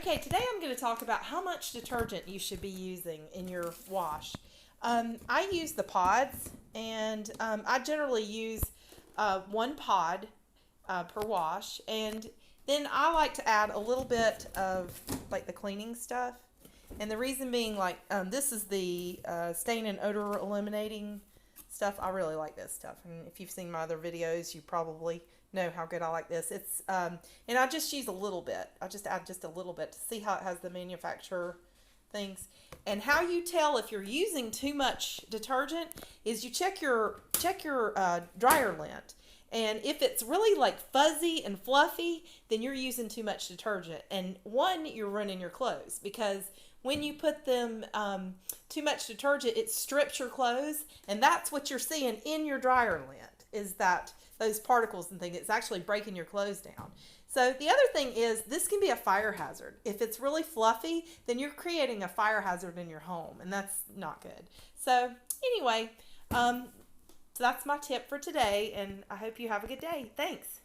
Okay, today I'm going to talk about how much detergent you should be using in your wash. I use the pods, and I generally use one pod per wash, and then I like to add a little bit of like the cleaning stuff. And the reason being, like, this is the stain and odor eliminating stuff. I really like this stuff, and if you've seen my other videos, you probably know how good I like this. It's and I just use a little bit. I just add just a little bit to see how it has the manufacturer things. And how you tell if you're using too much detergent is you check your dryer lint. And if it's really like fuzzy and fluffy, then you're using too much detergent. And one, you're ruining your clothes, because when you put them too much detergent, it strips your clothes, and that's what you're seeing in your dryer lint, is that those particles and things. It's actually breaking your clothes down. So the other thing is, this can be a fire hazard. If it's really fluffy, then you're creating a fire hazard in your home, and that's not good. So anyway, so that's my tip for today, and I hope you have a good day. Thanks.